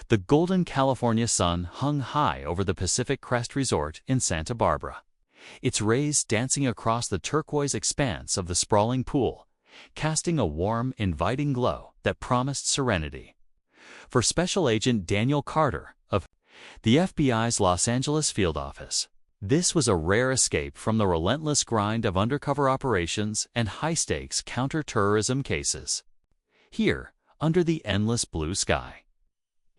The golden California sun hung high over the Pacific Crest Resort in Santa Barbara, its rays dancing across the turquoise expanse of the sprawling pool, casting a warm, inviting glow that promised serenity. For Special Agent Daniel Carter of the FBI's Los Angeles field office, this was a rare escape from the relentless grind of undercover operations and high-stakes counter-terrorism cases. Here, under the endless blue sky.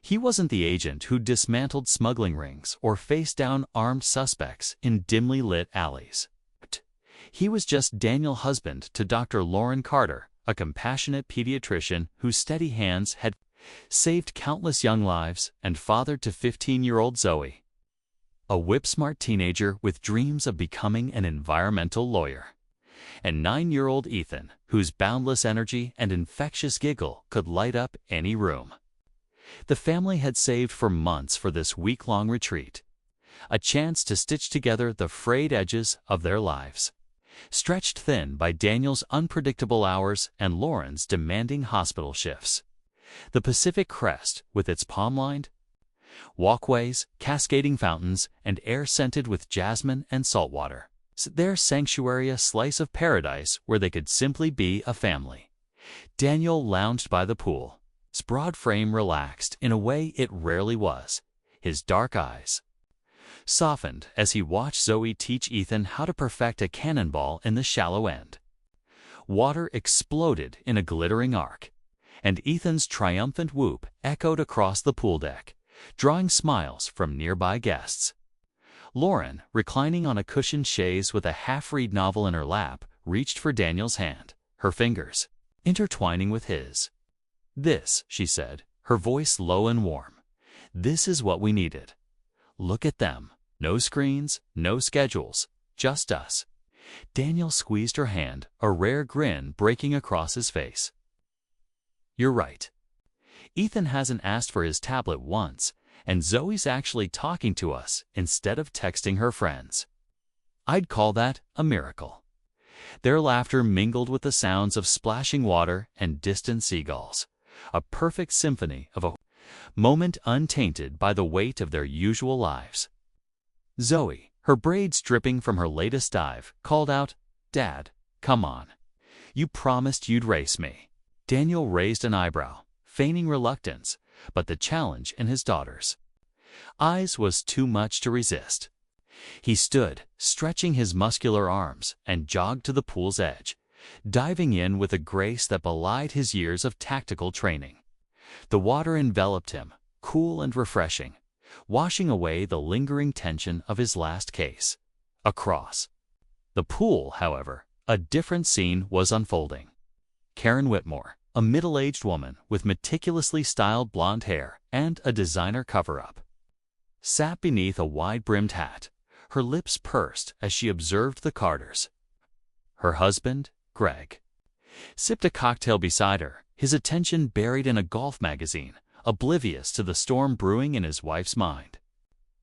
He wasn't the agent who dismantled smuggling rings or faced down armed suspects in dimly lit alleys. He was just Daniel, husband to Dr. Lauren Carter, a compassionate pediatrician whose steady hands had saved countless young lives, and father to 15-year-old Zoe, a whip-smart teenager with dreams of becoming an environmental lawyer, and 9-year-old Ethan, whose boundless energy and infectious giggle could light up any room. The family had saved for months for this week-long retreat, a chance to stitch together the frayed edges of their lives, stretched thin by Daniel's unpredictable hours and Lauren's demanding hospital shifts. The Pacific Crest, with its palm-lined walkways, cascading fountains, and air scented with jasmine and saltwater, their sanctuary a slice of paradise where they could simply be a family. Daniel lounged by the pool, his broad frame relaxed in a way it rarely was, his dark eyes softened as he watched Zoe teach Ethan how to perfect a cannonball in the shallow end. Water exploded in a glittering arc, and Ethan's triumphant whoop echoed across the pool deck, drawing smiles from nearby guests. Lauren, reclining on a cushioned chaise with a half-read novel in her lap, reached for Daniel's hand, her fingers intertwining with his. "This," she said, her voice low and warm. "This is what we needed. Look at them. No screens, no schedules, just us." Daniel squeezed her hand, a rare grin breaking across his face. "You're right. Ethan hasn't asked for his tablet once, and Zoe's actually talking to us instead of texting her friends. I'd call that a miracle." Their laughter mingled with the sounds of splashing water and distant seagulls, a perfect symphony of a moment untainted by the weight of their usual lives. Zoe, her braids dripping from her latest dive, called out, "Dad, come on. You promised you'd race me." Daniel raised an eyebrow, feigning reluctance, but the challenge in his daughter's eyes was too much to resist. He stood, stretching his muscular arms, and jogged to the pool's edge, diving in with a grace that belied his years of tactical training. The water enveloped him, cool and refreshing, washing away the lingering tension of his last case. Across the pool, however, a different scene was unfolding. Karen Whitmore, a middle-aged woman with meticulously styled blonde hair and a designer cover-up, sat beneath a wide-brimmed hat, her lips pursed as she observed the Carters. Her husband, Greg, sipped a cocktail beside her, his attention buried in a golf magazine, oblivious to the storm brewing in his wife's mind.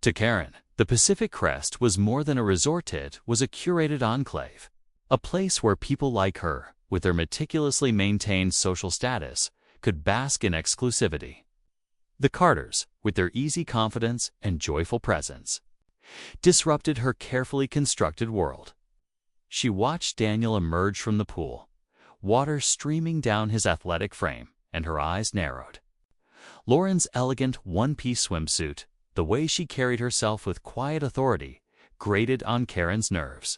To Karen, the Pacific Crest was more than a resort. It was a curated enclave, a place where people like her, with their meticulously maintained social status, could bask in exclusivity. The Carters, with their easy confidence and joyful presence, disrupted her carefully constructed world. She watched Daniel emerge from the pool, water streaming down his athletic frame, and her eyes narrowed. Lauren's elegant one-piece swimsuit, the way she carried herself with quiet authority, grated on Karen's nerves.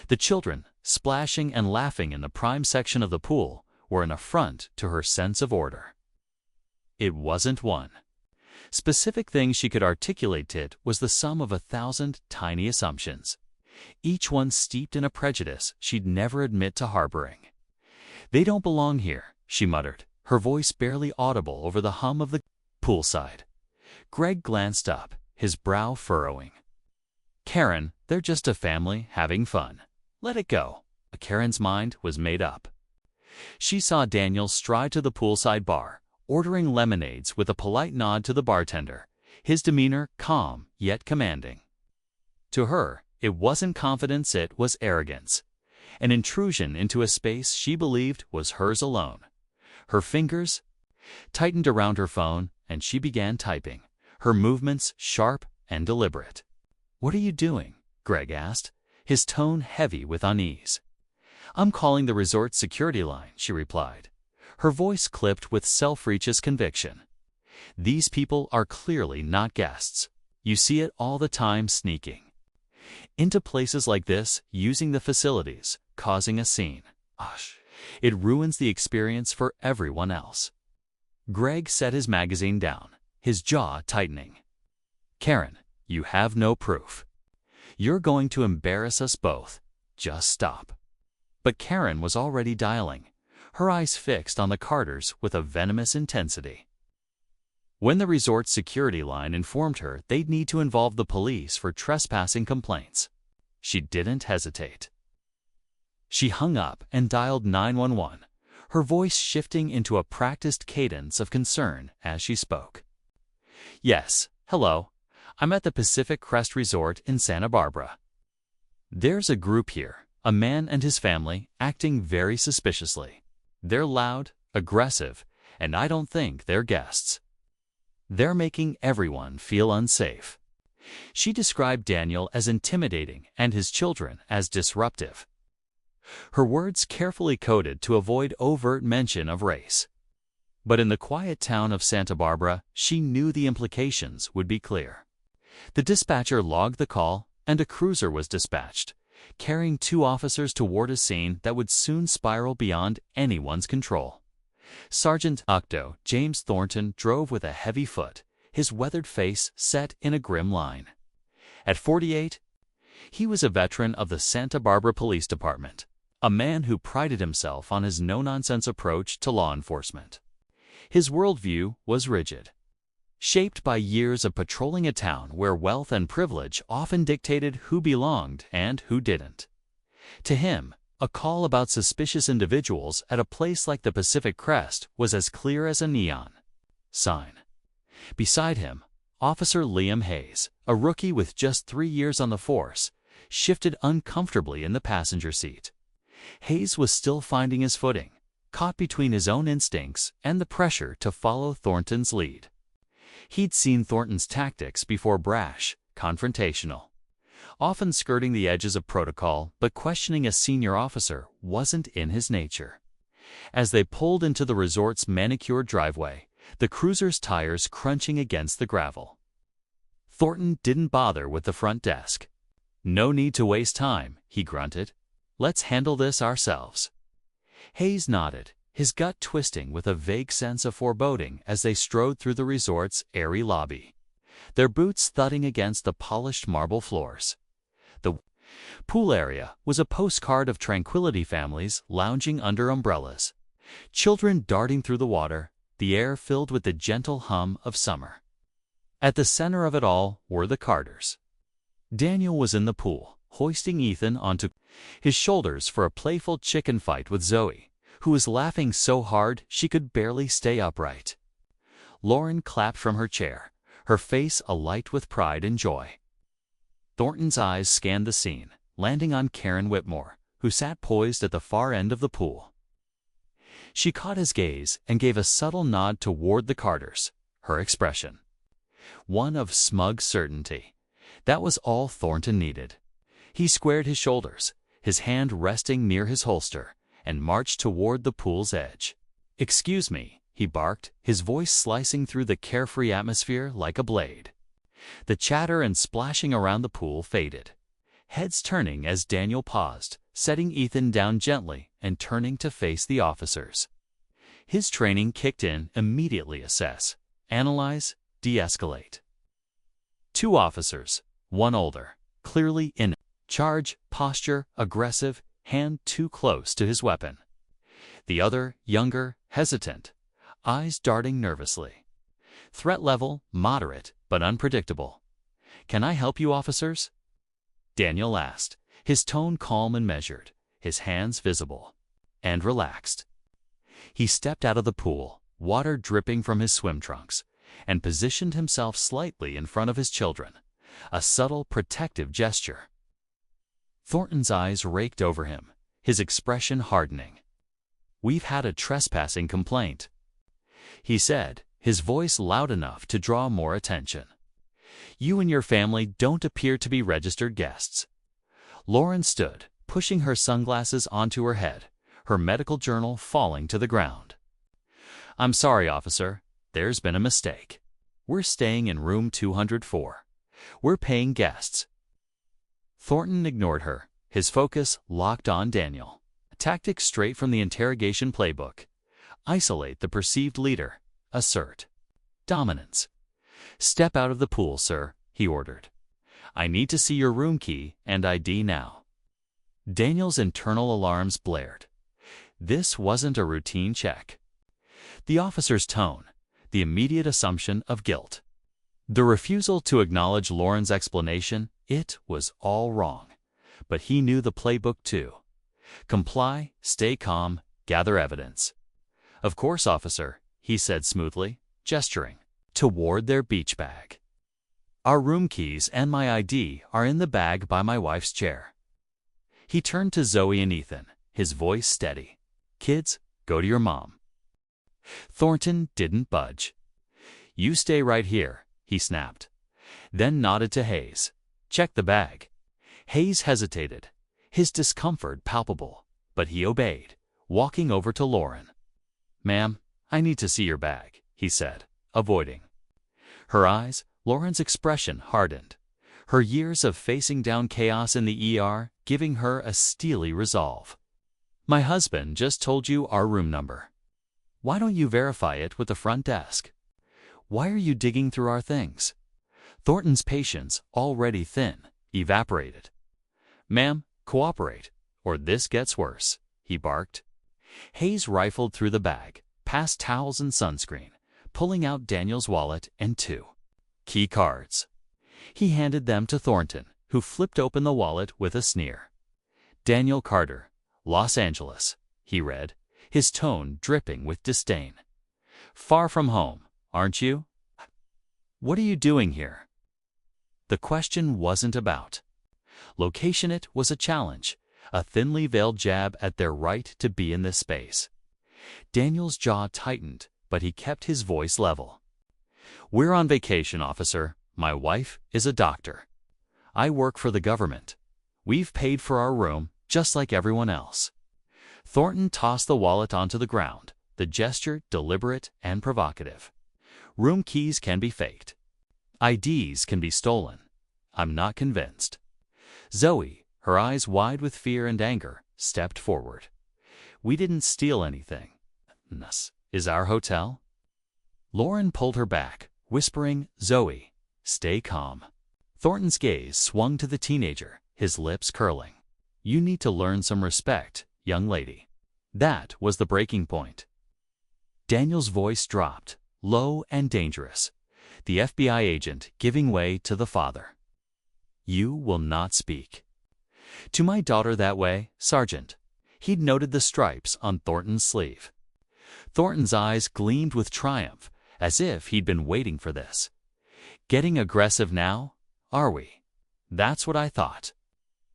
The children, splashing and laughing in the prime section of the pool, were an affront to her sense of order. It wasn't one specific thing she could articulate. It was the sum of 1,000 tiny assumptions, each one steeped in a prejudice she'd never admit to harboring. "They don't belong here," she muttered, her voice barely audible over the hum of the poolside. Greg glanced up, his brow furrowing. "Karen, they're just a family having fun. Let it go." Karen's mind was made up. She saw Daniel stride to the poolside bar, ordering lemonades with a polite nod to the bartender, his demeanor calm yet commanding. To her, it wasn't confidence, it was arrogance, an intrusion into a space she believed was hers alone. Her fingers tightened around her phone, and she began typing, her movements sharp and deliberate. "What are you doing?" Greg asked, his tone heavy with unease. "I'm calling the resort security line," she replied, her voice clipped with self-righteous conviction. "These people are clearly not guests. You see it all the time sneaking into places like this, using the facilities, causing a scene. It ruins the experience for everyone else." Greg set his magazine down, his jaw tightening. "Karen, you have no proof. You're going to embarrass us both. Just stop." But Karen was already dialing, her eyes fixed on the Carters with a venomous intensity. When the resort's security line informed her they'd need to involve the police for trespassing complaints, she didn't hesitate. She hung up and dialed 911, her voice shifting into a practiced cadence of concern as she spoke. "Yes, hello. I'm at the Pacific Crest Resort in Santa Barbara. There's a group here, a man and his family, acting very suspiciously. They're loud, aggressive, and I don't think they're guests. They're making everyone feel unsafe." She described Daniel as intimidating and his children as disruptive, her words carefully coded to avoid overt mention of race. But in the quiet town of Santa Barbara, she knew the implications would be clear. The dispatcher logged the call, and a cruiser was dispatched, carrying 2 officers toward a scene that would soon spiral beyond anyone's control. Sergeant Octo James Thornton drove with a heavy foot, his weathered face set in a grim line. At 48, he was a veteran of the Santa Barbara Police Department, a man who prided himself on his no-nonsense approach to law enforcement. His worldview was rigid, shaped by years of patrolling a town where wealth and privilege often dictated who belonged and who didn't. To him, a call about suspicious individuals at a place like the Pacific Crest was as clear as a neon sign. Beside him, Officer Liam Hayes, a rookie with just 3 years on the force, shifted uncomfortably in the passenger seat. Hayes was still finding his footing, caught between his own instincts and the pressure to follow Thornton's lead. He'd seen Thornton's tactics before: brash, confrontational, often skirting the edges of protocol, but questioning a senior officer wasn't in his nature. As they pulled into the resort's manicured driveway, the cruiser's tires crunching against the gravel, Thornton didn't bother with the front desk. "No need to waste time," he grunted. "Let's handle this ourselves." Hayes nodded, his gut twisting with a vague sense of foreboding as they strode through the resort's airy lobby, their boots thudding against the polished marble floors. The pool area was a postcard of tranquility, families lounging under umbrellas, children darting through the water, the air filled with the gentle hum of summer. At the center of it all were the Carters. Daniel was in the pool, hoisting Ethan onto his shoulders for a playful chicken fight with Zoe, who was laughing so hard she could barely stay upright. Lauren clapped from her chair, her face alight with pride and joy. Thornton's eyes scanned the scene, landing on Karen Whitmore, who sat poised at the far end of the pool. She caught his gaze and gave a subtle nod toward the Carters, her expression one of smug certainty. That was all Thornton needed. He squared his shoulders, his hand resting near his holster, and marched toward the pool's edge. "Excuse me," he barked, his voice slicing through the carefree atmosphere like a blade. The chatter and splashing around the pool faded, heads turning as Daniel paused, setting Ethan down gently and turning to face the officers. His training kicked in immediately: assess, analyze, de-escalate. 2 officers, one older, clearly in charge, posture aggressive, hand too close to his weapon. The other, younger, hesitant, eyes darting nervously. Threat level, moderate, but unpredictable. "Can I help you, officers?" Daniel asked, his tone calm and measured, his hands visible and relaxed. He stepped out of the pool, water dripping from his swim trunks, and positioned himself slightly in front of his children, a subtle protective gesture. Thornton's eyes raked over him, his expression hardening. "We've had a trespassing complaint," he said, his voice loud enough to draw more attention. "You and your family don't appear to be registered guests." Lauren stood, pushing her sunglasses onto her head, her medical journal falling to the ground. "I'm sorry, officer. There's been a mistake. We're staying in room 204. We're paying guests." Thornton ignored her, his focus locked on Daniel. A tactic straight from the interrogation playbook. Isolate the perceived leader. Assert dominance. "Step out of the pool, sir," he ordered. "I need to see your room key and ID now." Daniel's internal alarms blared. This wasn't a routine check. The officer's tone, the immediate assumption of guilt. The refusal to acknowledge Lauren's explanation, it was all wrong. But he knew the playbook too. Comply, stay calm, gather evidence. "Of course, officer," he said smoothly, gesturing toward their beach bag. "Our room keys and my ID are in the bag by my wife's chair." He turned to Zoe and Ethan, his voice steady. "Kids, go to your mom." Thornton didn't budge. "You stay right here," he snapped. Then nodded to Hayes. "Check the bag." Hayes hesitated, his discomfort palpable, but he obeyed, walking over to Lauren. "Ma'am, I need to see your bag," he said, avoiding her eyes. Lauren's expression hardened, her years of facing down chaos in the ER giving her a steely resolve. "My husband just told you our room number. Why don't you verify it with the front desk? Why are you digging through our things?" Thornton's patience, already thin, evaporated. "Ma'am, cooperate, or this gets worse," he barked. Hayes rifled through the bag, past towels and sunscreen, pulling out Daniel's wallet and 2 key cards. He handed them to Thornton, who flipped open the wallet with a sneer. "Daniel Carter, Los Angeles," he read, his tone dripping with disdain. "Far from home, aren't you? What are you doing here?" The question wasn't about location. It was a challenge, a thinly veiled jab at their right to be in this space. Daniel's jaw tightened, but he kept his voice level. "We're on vacation, officer. My wife is a doctor. I work for the government. We've paid for our room, just like everyone else." Thornton tossed the wallet onto the ground, the gesture deliberate and provocative. "Room keys can be faked. IDs can be stolen. I'm not convinced." Zoe, her eyes wide with fear and anger, stepped forward. "We didn't steal anything. This is our hotel." Lauren pulled her back, whispering, "Zoe, stay calm." Thornton's gaze swung to the teenager, his lips curling. "You need to learn some respect, young lady." That was the breaking point. Daniel's voice dropped, low and dangerous, the FBI agent giving way to the father. "You will not speak to my daughter that way, Sergeant." He'd noted the stripes on Thornton's sleeve. Thornton's eyes gleamed with triumph, as if he'd been waiting for this. "Getting aggressive now, are we?" "That's what I thought."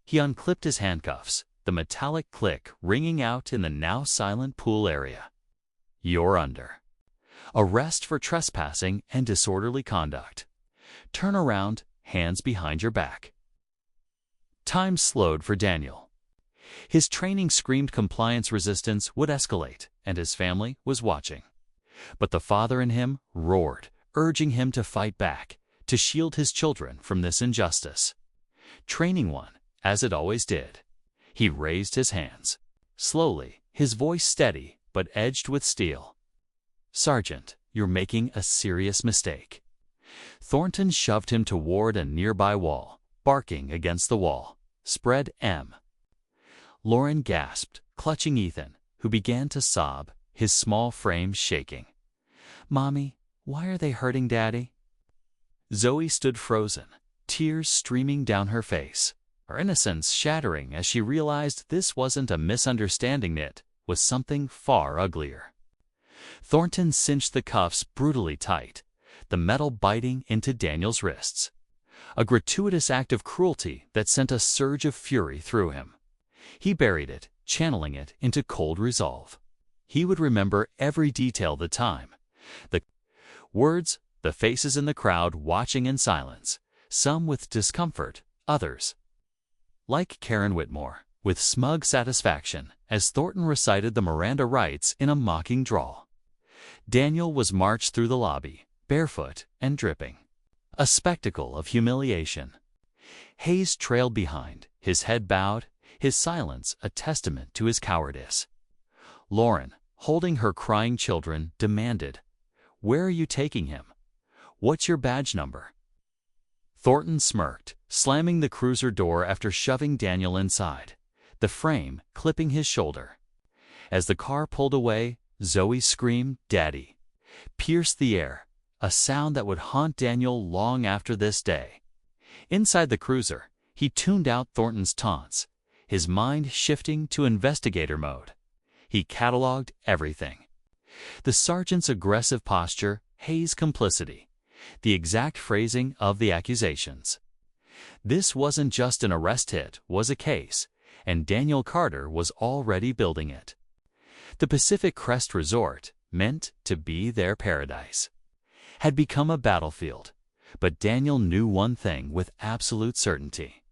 He unclipped his handcuffs, the metallic click ringing out in the now silent pool area. "You're under arrest for trespassing and disorderly conduct. Turn around, hands behind your back." Time slowed for Daniel. His training screamed compliance resistance would escalate, and his family was watching. But the father in him roared, urging him to fight back, to shield his children from this injustice. Training won, as it always did. He raised his hands. Slowly, his voice steady but edged with steel. "Sergeant, you're making a serious mistake." Thornton shoved him toward a nearby wall, barking against the wall. "Spread M." Lauren gasped, clutching Ethan, who began to sob, his small frame shaking. "Mommy, why are they hurting Daddy?" Zoe stood frozen, tears streaming down her face, her innocence shattering as she realized this wasn't a misunderstanding, it was something far uglier. Thornton cinched the cuffs brutally tight, the metal biting into Daniel's wrists. A gratuitous act of cruelty that sent a surge of fury through him. He buried it, channeling it into cold resolve. He would remember every detail the time. Words, the faces in the crowd watching in silence, some with discomfort, others like Karen Whitmore, with smug satisfaction as Thornton recited the Miranda rights in a mocking drawl. Daniel was marched through the lobby, barefoot and dripping, a spectacle of humiliation. Hayes trailed behind, his head bowed, his silence a testament to his cowardice. Lauren, holding her crying children, demanded, "Where are you taking him? What's your badge number?" Thornton smirked, slamming the cruiser door after shoving Daniel inside, the frame clipping his shoulder. As the car pulled away, Zoe screamed, "Daddy!" pierced the air, a sound that would haunt Daniel long after this day. Inside the cruiser, he tuned out Thornton's taunts, his mind shifting to investigator mode. He cataloged everything. The sergeant's aggressive posture, Hayes' complicity, the exact phrasing of the accusations. This wasn't just an arrest hit, was a case, and Daniel Carter was already building it. The Pacific Crest Resort, meant to be their paradise, had become a battlefield. But Daniel knew one thing with absolute certainty.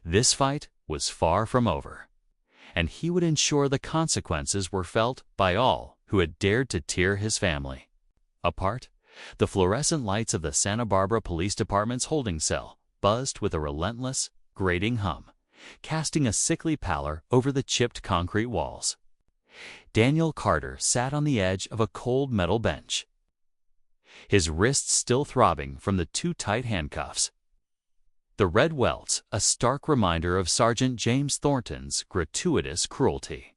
This fight was far from over, and he would ensure the consequences were felt by all who had dared to tear his family apart. The fluorescent lights of the Santa Barbara Police Department's holding cell buzzed with a relentless, grating hum, casting a sickly pallor over the chipped concrete walls. Daniel Carter sat on the edge of a cold metal bench, his wrists still throbbing from the too tight handcuffs. The red welts, a stark reminder of Sergeant James Thornton's gratuitous cruelty.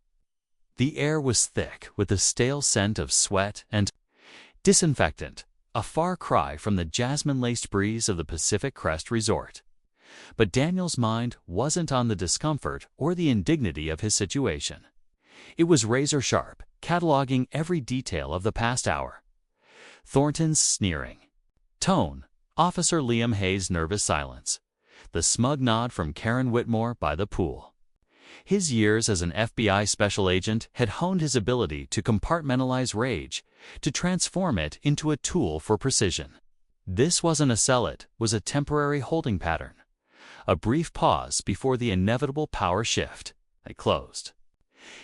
The air was thick with the stale scent of sweat and disinfectant, a far cry from the jasmine-laced breeze of the Pacific Crest Resort. But Daniel's mind wasn't on the discomfort or the indignity of his situation. It was razor-sharp, cataloging every detail of the past hour. Thornton's sneering tone, Officer Liam Hayes' nervous silence, the smug nod from Karen Whitmore by the pool. His years as an FBI special agent had honed his ability to compartmentalize rage, to transform it into a tool for precision. This wasn't a sell it, was a temporary holding pattern. A brief pause before the inevitable power shift. I closed.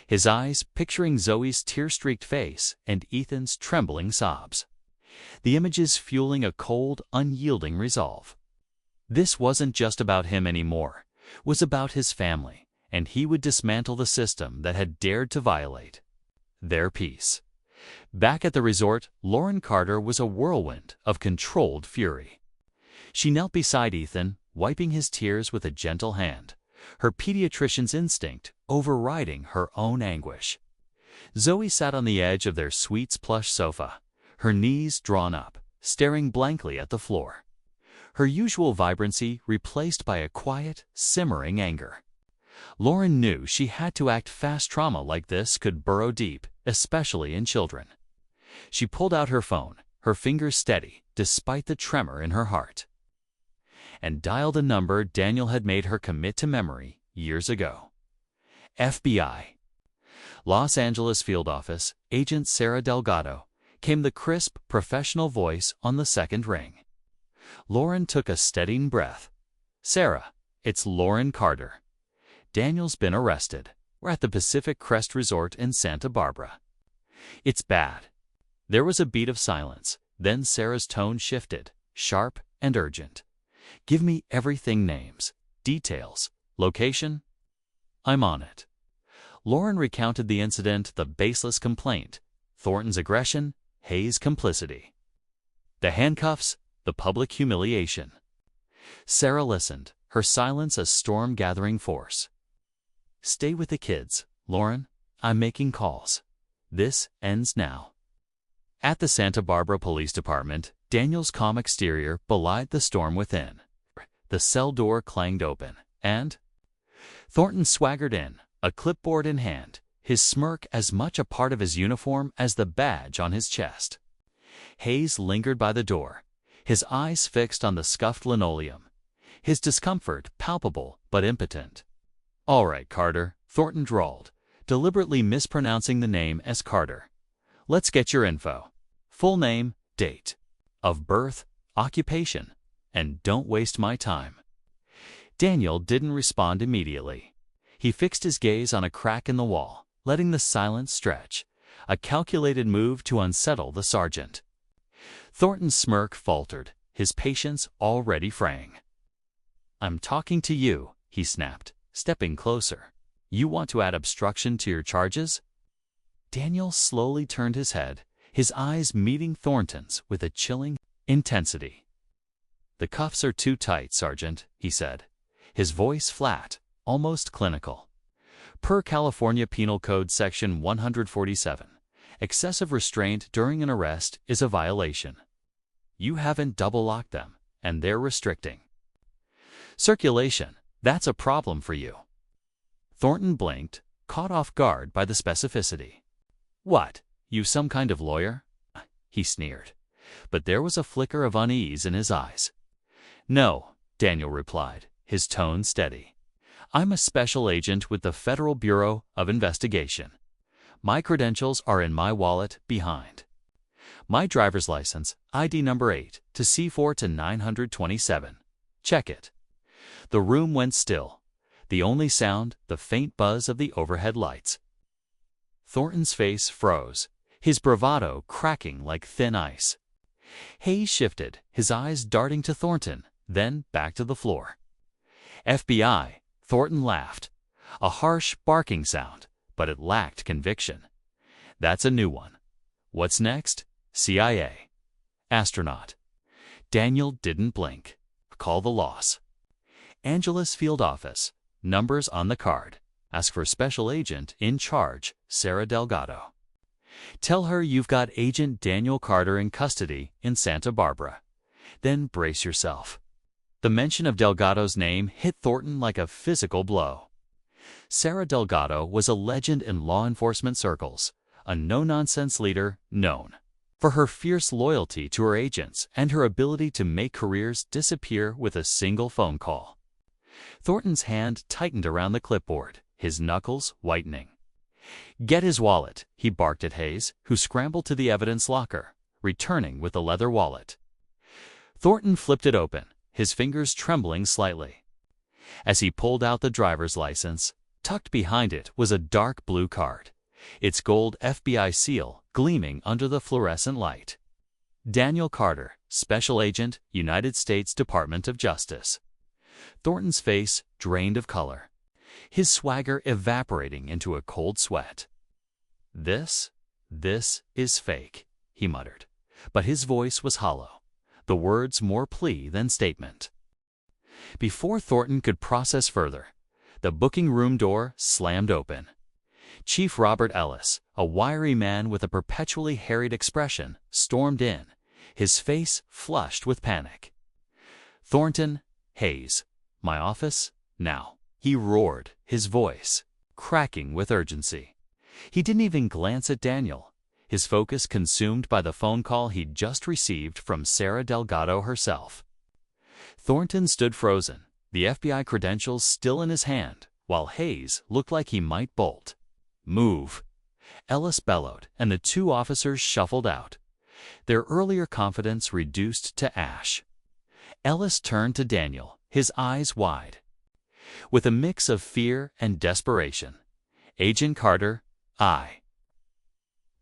His eyes picturing Zoe's tear-streaked face and Ethan's trembling sobs. The images fueling a cold, unyielding resolve. This wasn't just about him anymore. It was about his family, and he would dismantle the system that had dared to violate their peace. Back at the resort, Lauren Carter was a whirlwind of controlled fury. She knelt beside Ethan, wiping his tears with a gentle hand, her pediatrician's instinct overriding her own anguish. Zoe sat on the edge of their suite's plush sofa, her knees drawn up, staring blankly at the floor. Her usual vibrancy replaced by a quiet, simmering anger. Lauren knew she had to act fast. Trauma like this could burrow deep, especially in children. She pulled out her phone, her fingers steady, despite the tremor in her heart, and dialed a number Daniel had made her commit to memory years ago. FBI. Los Angeles Field Office, Agent Sarah Delgado, came the crisp, professional voice on the second ring. Lauren took a steadying breath. "Sarah, it's Lauren Carter. Daniel's been arrested. We're at the Pacific Crest Resort in Santa Barbara." "It's bad." There was a beat of silence, then Sarah's tone shifted, sharp and urgent. "Give me everything, names, details, location." "I'm on it." Lauren recounted the incident, the baseless complaint, Thornton's aggression, Hayes' complicity, the handcuffs, the public humiliation. Sarah listened, her silence a storm gathering force. "Stay with the kids, Lauren. I'm making calls. This ends now." At the Santa Barbara Police Department, Daniel's calm exterior belied the storm within. The cell door clanged open, and Thornton swaggered in, a clipboard in hand, his smirk as much a part of his uniform as the badge on his chest. Hayes lingered by the door, his eyes fixed on the scuffed linoleum, his discomfort palpable but impotent. "All right, Carter," Thornton drawled, deliberately mispronouncing the name as Carter. "Let's get your info. Full name, date, of birth, occupation, and don't waste my time. Daniel didn't respond immediately. He fixed his gaze on a crack in the wall, letting the silence stretch, a calculated move to unsettle the sergeant. Thornton's smirk faltered, his patience already fraying. "I'm talking to you," he snapped, stepping closer. "You want to add obstruction to your charges?" Daniel slowly turned his head, his eyes meeting Thornton's with a chilling intensity. "The cuffs are too tight, Sergeant," he said, his voice flat, almost clinical. "Per California Penal Code Section 147, excessive restraint during an arrest is a violation. You haven't double-locked them, and they're restricting circulation. That's a problem for you." Thornton blinked, caught off guard by the specificity. "What, you some kind of lawyer?" he sneered, but there was a flicker of unease in his eyes. "No," Daniel replied, his tone steady. "I'm a special agent with the Federal Bureau of Investigation. My credentials are in my wallet behind. My driver's license, ID number 8 to C4 to 927. Check it." The room went still, the only sound the faint buzz of the overhead lights. Thornton's face froze, his bravado cracking like thin ice. Hayes shifted, his eyes darting to Thornton, then back to the floor. "FBI," Thornton laughed. A harsh, barking sound, but it lacked conviction. "That's a new one. What's next?" "CIA." "Astronaut." Daniel didn't blink. "Call the loss." "Angeles Field Office. Numbers on the card. Ask for Special Agent in charge, Sarah Delgado. Tell her you've got Agent Daniel Carter in custody in Santa Barbara. Then brace yourself." The mention of Delgado's name hit Thornton like a physical blow. Sarah Delgado was a legend in law enforcement circles, a no-nonsense leader known for her fierce loyalty to her agents and her ability to make careers disappear with a single phone call. Thornton's hand tightened around the clipboard, his knuckles whitening. "Get his wallet," he barked at Hayes, who scrambled to the evidence locker, returning with the leather wallet. Thornton flipped it open, his fingers trembling slightly. As he pulled out the driver's license, tucked behind it was a dark blue card, its gold FBI seal gleaming under the fluorescent light. "Daniel Carter, Special Agent, United States Department of Justice." Thornton's face drained of color, his swagger evaporating into a cold sweat. This is fake," he muttered, but his voice was hollow, the words more plea than statement. Before Thornton could process further, the booking room door slammed open. Chief Robert Ellis, a wiry man with a perpetually harried expression, stormed in, his face flushed with panic. "Thornton, Hayes, my office, now," he roared, his voice cracking with urgency. He didn't even glance at Daniel, his focus consumed by the phone call he'd just received from Sarah Delgado herself. Thornton stood frozen, the FBI credentials still in his hand, while Hayes looked like he might bolt. "Move!" Ellis bellowed, and the two officers shuffled out, their earlier confidence reduced to ash. Ellis turned to Daniel, his eyes wide. With a mix of fear and desperation, "Agent Carter,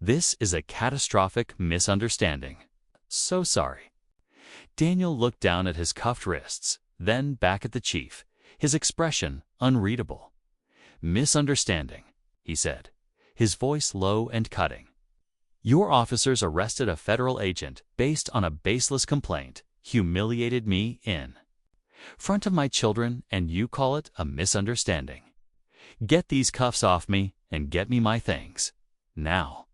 This is a catastrophic misunderstanding. So sorry." Daniel looked down at his cuffed wrists, then back at the chief, his expression unreadable. "Misunderstanding," he said, his voice low and cutting. "Your officers arrested a federal agent based on a baseless complaint, humiliated me in front of my children, and you call it a misunderstanding. Get these cuffs off me and get me my things. Now."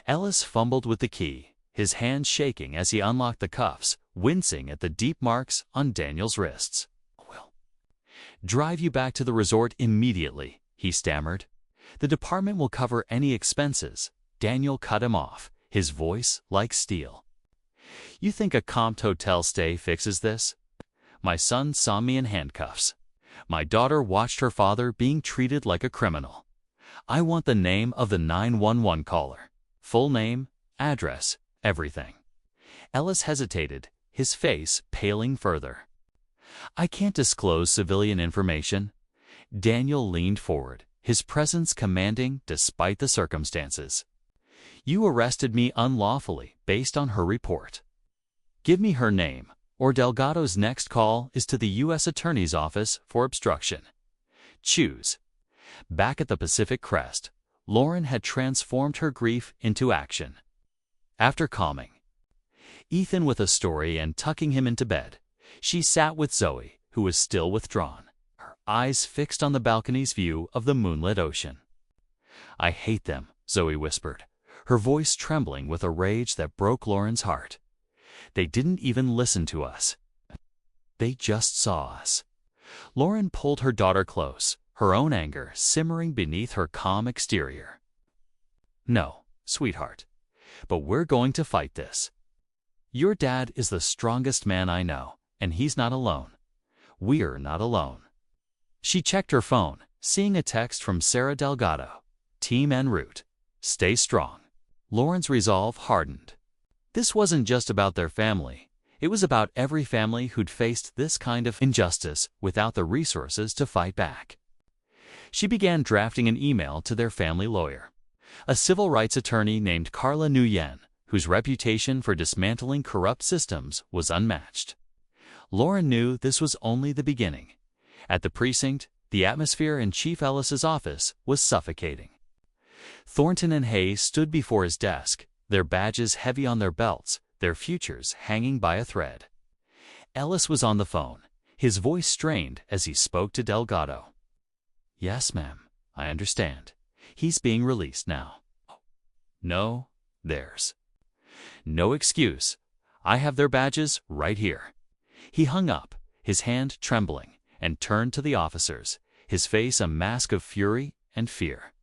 Ellis fumbled with the key, his hand shaking as he unlocked the cuffs, wincing at the deep marks on Daniel's wrists. "We'll drive you back to the resort immediately," he stammered. "The department will cover any expenses." Daniel cut him off, his voice like steel. "You think a comped hotel stay fixes this? My son saw me in handcuffs. My daughter watched her father being treated like a criminal. I want the name of the 911 caller. Full name, address, everything. Ellis hesitated, his face paling further. "I can't disclose civilian information." Daniel leaned forward, his presence commanding despite the circumstances. "You arrested me unlawfully based on her report. Give me her name, or Delgado's next call is to the U.S. Attorney's Office for obstruction. Choose." Back at the Pacific Crest, Lauren had transformed her grief into action. After calming Ethan with a story and tucking him into bed, she sat with Zoe, who was still withdrawn, her eyes fixed on the balcony's view of the moonlit ocean. "I hate them," Zoe whispered, her voice trembling with a rage that broke Lauren's heart. "They didn't even listen to us. They just saw us." Lauren pulled her daughter close, her own anger simmering beneath her calm exterior. "No, sweetheart, but we're going to fight this. Your dad is the strongest man I know, and he's not alone. We're not alone." She checked her phone, seeing a text from Sarah Delgado. "Team en route. Stay strong." Lauren's resolve hardened. This wasn't just about their family. It was about every family who'd faced this kind of injustice without the resources to fight back. She began drafting an email to their family lawyer, a civil rights attorney named Carla Nguyen, whose reputation for dismantling corrupt systems was unmatched. Lauren knew this was only the beginning. At the precinct, the atmosphere in Chief Ellis's office was suffocating. Thornton and Hayes stood before his desk, their badges heavy on their belts, their futures hanging by a thread. Ellis was on the phone, his voice strained as he spoke to Delgado. "Yes, ma'am, I understand. He's being released now." "No, there's no excuse. I have their badges right here." He hung up, his hand trembling, and turned to the officers, his face a mask of fury and fear.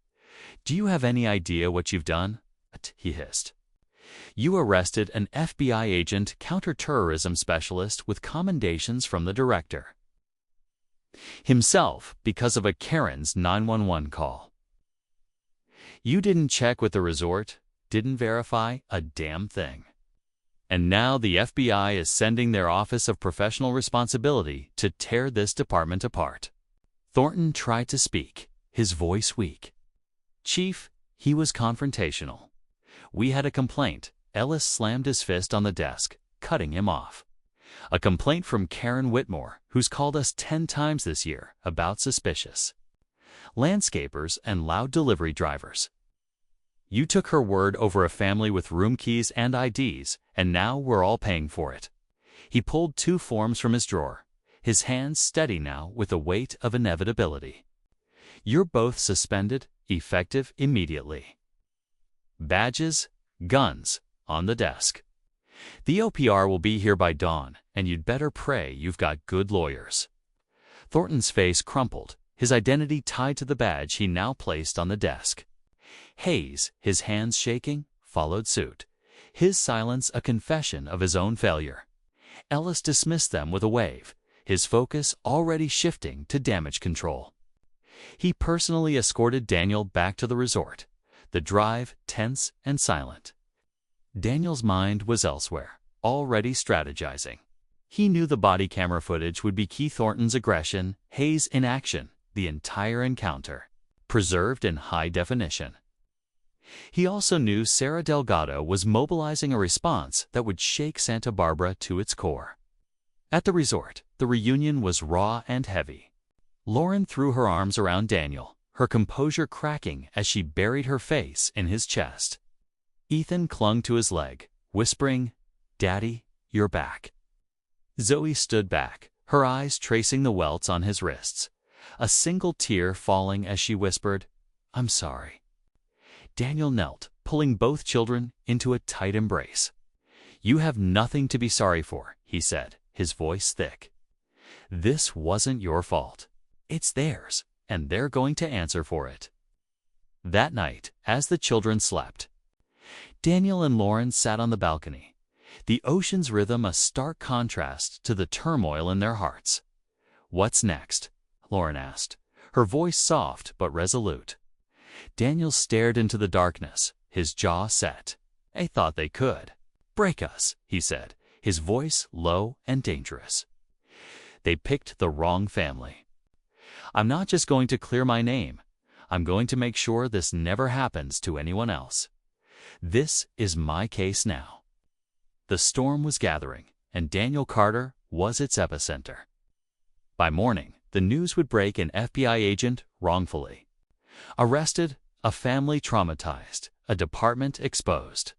"Do you have any idea what you've done?" he hissed. "You arrested an FBI agent counterterrorism specialist with commendations from the director himself because of a Karen's 911 call. You didn't check with the resort, didn't verify a damn thing. And now the FBI is sending their Office of Professional Responsibility to tear this department apart." Thornton tried to speak, his voice weak. "Chief," he was confrontational. "We had a complaint." Ellis slammed his fist on the desk, cutting him off. "A complaint from Karen Whitmore, who's called us 10 times this year about suspicious landscapers and loud delivery drivers. You took her word over a family with room keys and IDs, and now we're all paying for it." He pulled 2 forms from his drawer, his hands steady now with the weight of inevitability. "You're both suspended, effective immediately. Badges, guns, on the desk. The OPR will be here by dawn, and you'd better pray you've got good lawyers." Thornton's face crumpled, his identity tied to the badge he now placed on the desk. Hayes, his hands shaking, followed suit, his silence a confession of his own failure. Ellis dismissed them with a wave, his focus already shifting to damage control. He personally escorted Daniel back to the resort, the drive tense and silent. Daniel's mind was elsewhere, already strategizing. He knew the body camera footage would be Keith Thornton's aggression, Hayes' inaction, the entire encounter, preserved in high definition. He also knew Sarah Delgado was mobilizing a response that would shake Santa Barbara to its core. At the resort, the reunion was raw and heavy. Lauren threw her arms around Daniel, her composure cracking as she buried her face in his chest. Ethan clung to his leg, whispering, "Daddy, you're back." Zoe stood back, her eyes tracing the welts on his wrists, a single tear falling as she whispered, "I'm sorry." Daniel knelt, pulling both children into a tight embrace. "You have nothing to be sorry for," he said, his voice thick. "This wasn't your fault. It's theirs, and they're going to answer for it." That night, as the children slept, Daniel and Lauren sat on the balcony, the ocean's rhythm a stark contrast to the turmoil in their hearts. "What's next?" Lauren asked, her voice soft but resolute. Daniel stared into the darkness, his jaw set. They thought they could. "Break us," he said, his voice low and dangerous. "They picked the wrong family. I'm not just going to clear my name. I'm going to make sure this never happens to anyone else. This is my case now." The storm was gathering, and Daniel Carter was its epicenter. By morning, the news would break: an FBI agent wrongfully arrested, a family traumatized, a department exposed.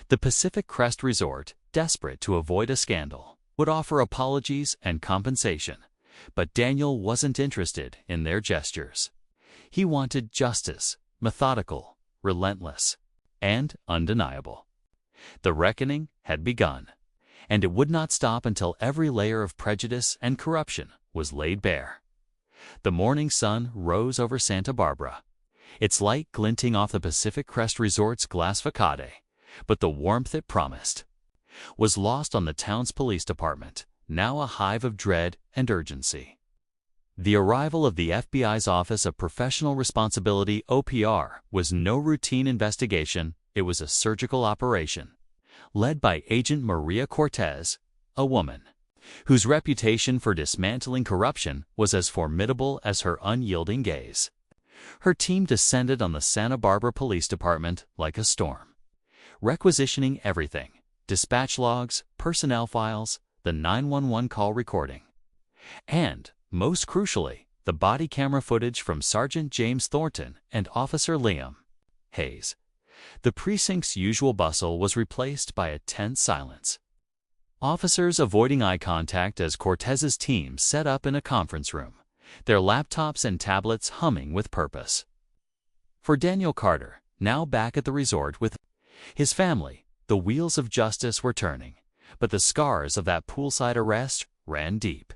The Pacific Crest Resort, desperate to avoid a scandal, would offer apologies and compensation, but Daniel wasn't interested in their gestures. He wanted justice, methodical, relentless, and undeniable. The reckoning had begun, and it would not stop until every layer of prejudice and corruption was laid bare. The morning sun rose over Santa Barbara, its light glinting off the Pacific Crest Resort's glass facade, but the warmth it promised was lost on the town's police department, now a hive of dread and urgency. The arrival of the FBI's Office of Professional Responsibility (OPR) was no routine investigation, it was a surgical operation, led by Agent Maria Cortez, a woman whose reputation for dismantling corruption was as formidable as her unyielding gaze. Her team descended on the Santa Barbara Police Department like a storm, requisitioning everything: dispatch logs, personnel files, the 911 call recording, and, most crucially, the body camera footage from Sergeant James Thornton and Officer Liam Hayes. The precinct's usual bustle was replaced by a tense silence, officers avoiding eye contact as Cortez's team set up in a conference room, their laptops and tablets humming with purpose. For Daniel Carter, now back at the resort with his family, the wheels of justice were turning, but the scars of that poolside arrest ran deep.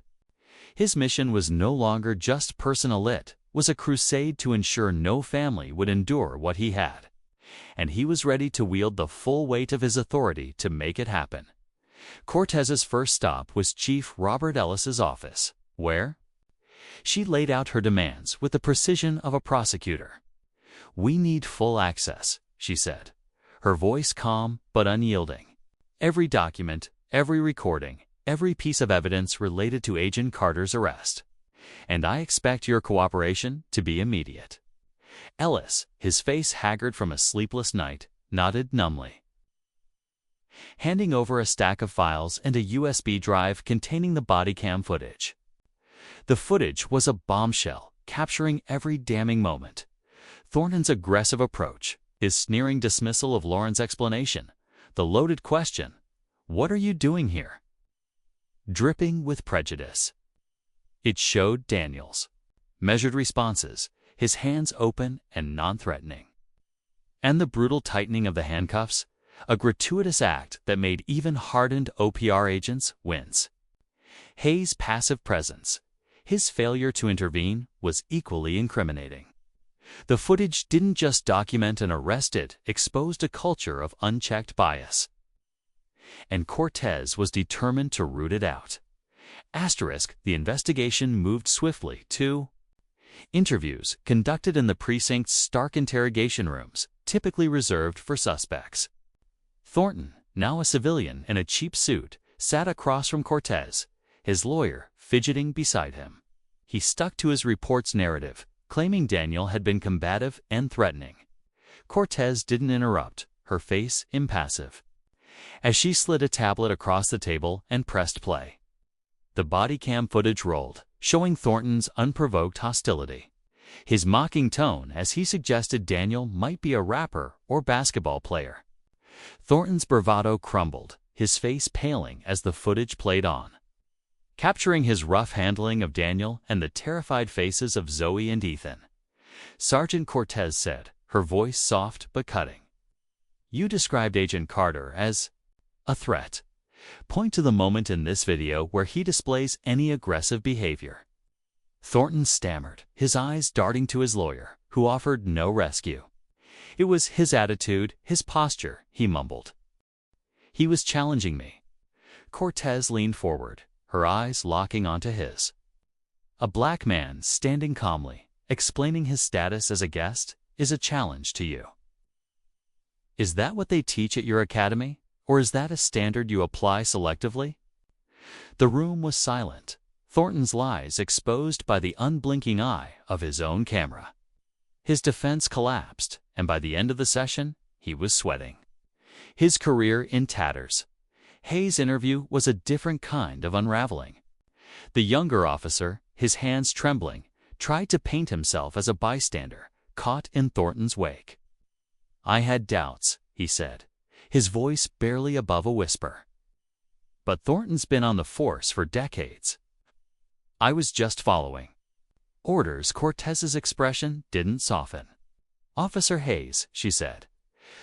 His mission was no longer just personal, it was a crusade to ensure no family would endure what he had, and he was ready to wield the full weight of his authority to make it happen. Cortez's first stop was Chief Robert Ellis's office, where she laid out her demands with the precision of a prosecutor. "We need full access," she said, her voice calm but unyielding. "Every document, every recording, every piece of evidence related to Agent Carter's arrest. And I expect your cooperation to be immediate." Ellis, his face haggard from a sleepless night, nodded numbly, handing over a stack of files and a USB drive containing the body cam footage. The footage was a bombshell, capturing every damning moment: Thornton's aggressive approach, his sneering dismissal of Lauren's explanation, the loaded question, "What are you doing here?" dripping with prejudice. It showed Daniel's measured responses, his hands open and non-threatening, and the brutal tightening of the handcuffs, a gratuitous act that made even hardened OPR agents wince. Hayes' passive presence, his failure to intervene, was equally incriminating. The footage didn't just document an arrest, it exposed a culture of unchecked bias, and Cortez was determined to root it out. The investigation moved swiftly to interviews conducted in the precinct's stark interrogation rooms, typically reserved for suspects. Thornton, now a civilian in a cheap suit, sat across from Cortez, his lawyer fidgeting beside him. He stuck to his report's narrative, claiming Daniel had been combative and threatening. Cortez didn't interrupt, her face impassive, as she slid a tablet across the table and pressed play. The body cam footage rolled, showing Thornton's unprovoked hostility, his mocking tone as he suggested Daniel might be a rapper or basketball player. Thornton's bravado crumbled, his face paling as the footage played on, capturing his rough handling of Daniel and the terrified faces of Zoe and Ethan. Sergeant Cortez said, her voice soft but cutting, "You described Agent Carter as a threat. Point to the moment in this video where he displays any aggressive behavior." Thornton stammered, his eyes darting to his lawyer, who offered no rescue. "It was his attitude, his posture," he mumbled. "He was challenging me." Cortez leaned forward, her eyes locking onto his. "A black man standing calmly, explaining his status as a guest, is a challenge to you. Is that what they teach at your academy? Or is that a standard you apply selectively? The room was silent, Thornton's lies exposed by the unblinking eye of his own camera. His defense collapsed, and by the end of the session, he was sweating. His career in tatters. Hayes' interview was a different kind of unraveling. The younger officer, his hands trembling, tried to paint himself as a bystander, caught in Thornton's wake. "I had doubts," he said, his voice barely above a whisper. "But Thornton's been on the force for decades. I was just following orders." Cortez's expression didn't soften. "Officer Hayes," she said,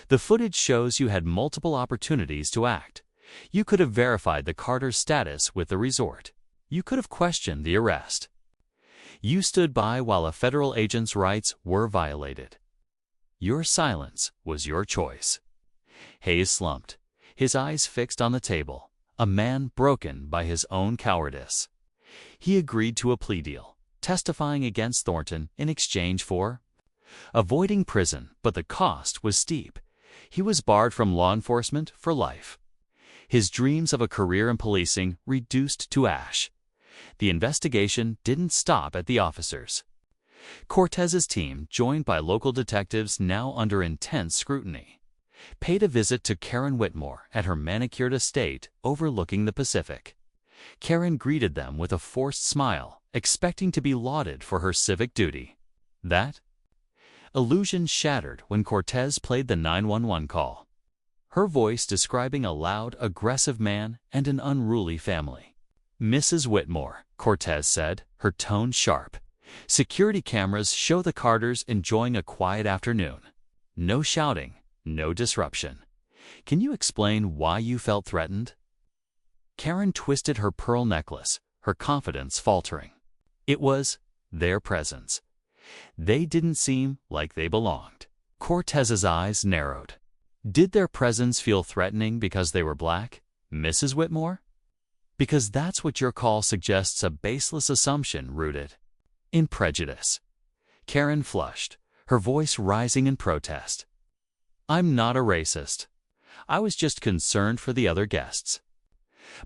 "the footage shows you had multiple opportunities to act. You could have verified the Carter's status with the resort. You could have questioned the arrest. You stood by while a federal agent's rights were violated. Your silence was your choice." Hayes slumped, his eyes fixed on the table, a man broken by his own cowardice. He agreed to a plea deal, testifying against Thornton in exchange for avoiding prison, but the cost was steep. He was barred from law enforcement for life. His dreams of a career in policing reduced to ash. The investigation didn't stop at the officers. Cortez's team, joined by local detectives now under intense scrutiny, paid a visit to Karen Whitmore at her manicured estate overlooking the Pacific. Karen greeted them with a forced smile, expecting to be lauded for her civic duty. That illusion shattered when Cortez played the 911 call, her voice describing a loud, aggressive man and an unruly family. "Mrs. Whitmore," Cortez said, her tone sharp, "security cameras show the Carters enjoying a quiet afternoon. No shouting, no disruption. Can you explain why you felt threatened?" Karen twisted her pearl necklace, her confidence faltering. It was their presence. They didn't seem like they belonged. Cortez's eyes narrowed. Did their presence feel threatening because they were black, Mrs. Whitmore? Because that's what your call suggests, a baseless assumption rooted in prejudice. Karen flushed, her voice rising in protest. "I'm not a racist. I was just concerned for the other guests."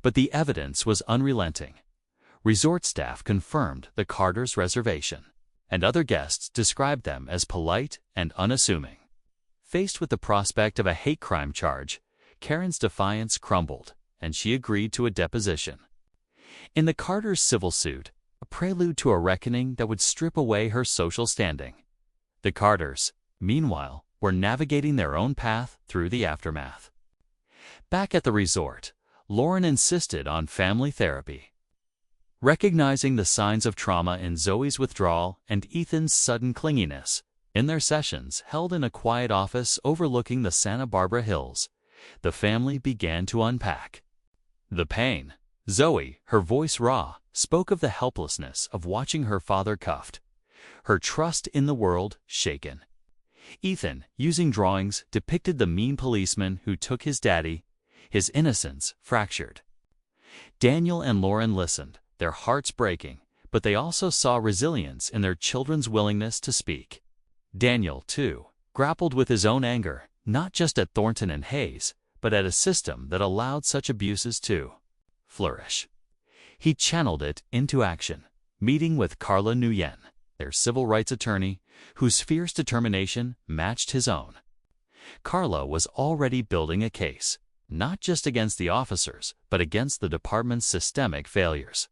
But the evidence was unrelenting. Resort staff confirmed the Carters' reservation, and other guests described them as polite and unassuming. Faced with the prospect of a hate crime charge, Karen's defiance crumbled, and she agreed to a deposition. In the Carters' civil suit, a prelude to a reckoning that would strip away her social standing. The Carters, meanwhile, were navigating their own path through the aftermath. Back at the resort, Lauren insisted on family therapy. Recognizing the signs of trauma in Zoe's withdrawal and Ethan's sudden clinginess, in their sessions held in a quiet office overlooking the Santa Barbara Hills, the family began to unpack the pain. Zoe, her voice raw, spoke of the helplessness of watching her father cuffed, her trust in the world shaken. Ethan, using drawings, depicted the mean policeman who took his daddy, his innocence fractured. Daniel and Lauren listened, their hearts breaking, but they also saw resilience in their children's willingness to speak. Daniel, too, grappled with his own anger, not just at Thornton and Hayes, but at a system that allowed such abuses to flourish. He channeled it into action, meeting with Carla Nguyen, their civil rights attorney, whose fierce determination matched his own. Carla was already building a case, not just against the officers, but against the department's systemic failures.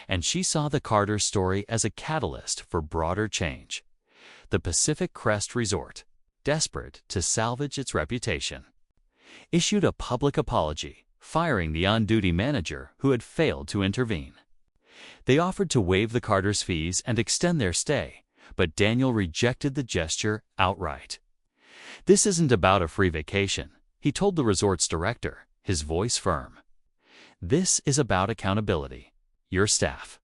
And she saw the Carters story as a catalyst for broader change. The Pacific Crest Resort, desperate to salvage its reputation, issued a public apology, firing the on-duty manager who had failed to intervene. They offered to waive the Carters' fees and extend their stay, but Daniel rejected the gesture outright. "This isn't about a free vacation," he told the resort's director, his voice firm. "This is about accountability. Your staff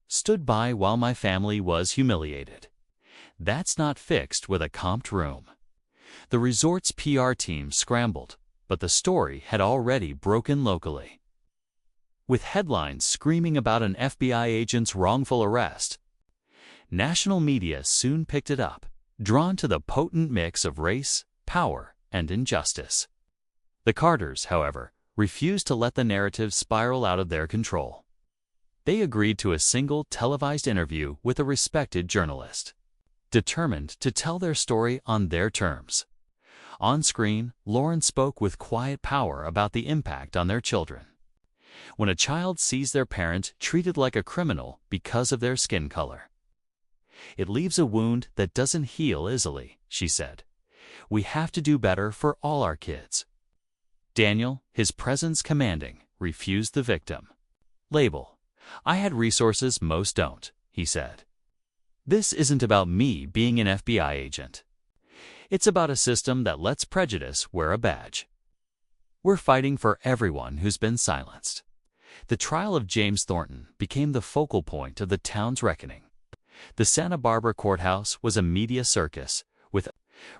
stood by while my family was humiliated. That's not fixed with a comped room." The resort's PR team scrambled, but the story had already broken locally. With headlines screaming about an FBI agent's wrongful arrest, national media soon picked it up, drawn to the potent mix of race, power, and injustice. The Carters, however, refused to let the narrative spiral out of their control. They agreed to a single televised interview with a respected journalist, determined to tell their story on their terms. On screen, Lauren spoke with quiet power about the impact on their children. When a child sees their parent treated like a criminal because of their skin color, it leaves a wound that doesn't heal easily, she said. We have to do better for all our kids. Daniel, his presence commanding, refused the victim label. I had resources most don't, he said. This isn't about me being an FBI agent. It's about a system that lets prejudice wear a badge. We're fighting for everyone who's been silenced. The trial of James Thornton became the focal point of the town's reckoning. The Santa Barbara courthouse was a media circus, with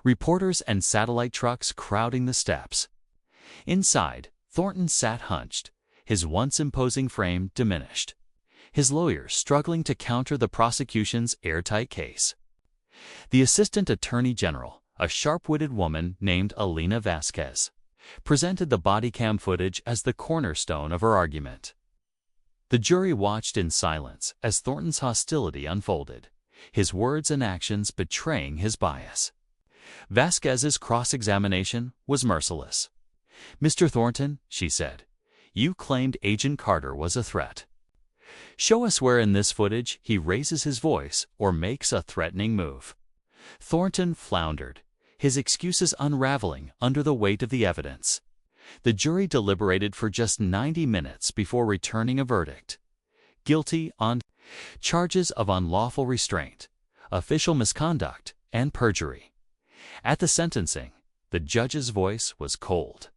reporters and satellite trucks crowding the steps. Inside, Thornton sat hunched, his once imposing frame diminished, his lawyers struggling to counter the prosecution's airtight case. The Assistant Attorney General, a sharp-witted woman named Alina Vasquez, presented the body cam footage as the cornerstone of her argument. The jury watched in silence as Thornton's hostility unfolded, his words and actions betraying his bias. Vasquez's cross-examination was merciless. Mr. Thornton, she said, you claimed Agent Carter was a threat. Show us where in this footage he raises his voice or makes a threatening move. Thornton floundered, his excuses unraveling under the weight of the evidence. The jury deliberated for just 90 minutes before returning a verdict. Guilty on charges of unlawful restraint, official misconduct, and perjury. At the sentencing, the judge's voice was cold.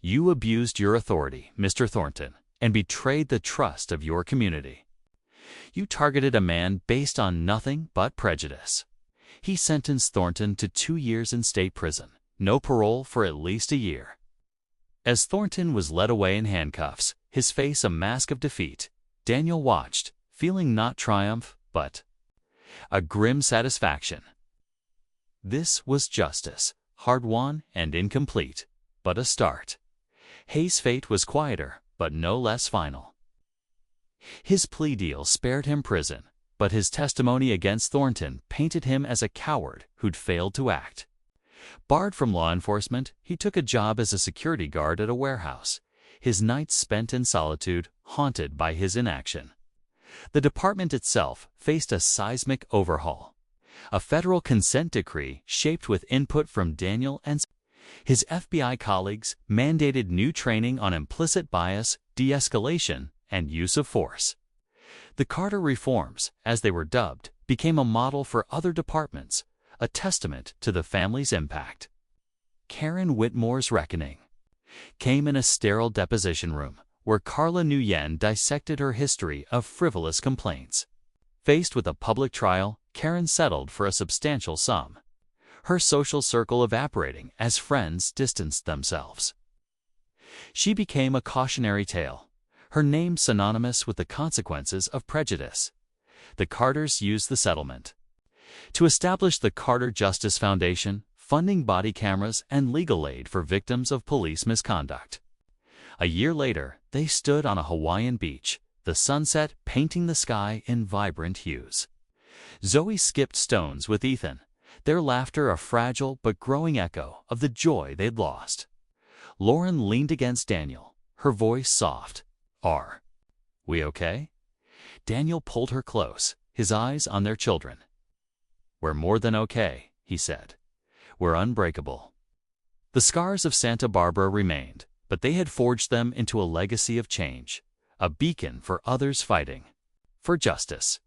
You abused your authority, Mr. Thornton, and betrayed the trust of your community. You targeted a man based on nothing but prejudice. He sentenced Thornton to 2 years in state prison, no parole for at least a year. As Thornton was led away in handcuffs, his face a mask of defeat, Daniel watched, feeling not triumph, but a grim satisfaction. This was justice, hard-won and incomplete, but a start. Hayes' fate was quieter, but no less final. His plea deal spared him prison, but his testimony against Thornton painted him as a coward who'd failed to act. Barred from law enforcement, he took a job as a security guard at a warehouse, his nights spent in solitude, haunted by his inaction. The department itself faced a seismic overhaul. A federal consent decree shaped with input from Daniel and his FBI colleagues mandated new training on implicit bias, de-escalation, and use of force. The Carter reforms, as they were dubbed, became a model for other departments, a testament to the family's impact. Karen Whitmore's reckoning came in a sterile deposition room, where Carla Nguyen dissected her history of frivolous complaints. Faced with a public trial, Karen settled for a substantial sum, her social circle evaporating as friends distanced themselves. She became a cautionary tale, her name synonymous with the consequences of prejudice. The Carters used the settlement to establish the Carter Justice Foundation, funding body cameras and legal aid for victims of police misconduct. A year later, they stood on a Hawaiian beach, the sunset painting the sky in vibrant hues. Zoe skipped stones with Ethan, their laughter a fragile but growing echo of the joy they'd lost. Lauren leaned against Daniel, her voice soft. Are we okay? Daniel pulled her close, his eyes on their children. We're more than okay, he said. We're unbreakable. The scars of Santa Barbara remained, but they had forged them into a legacy of change, a beacon for others fighting for justice.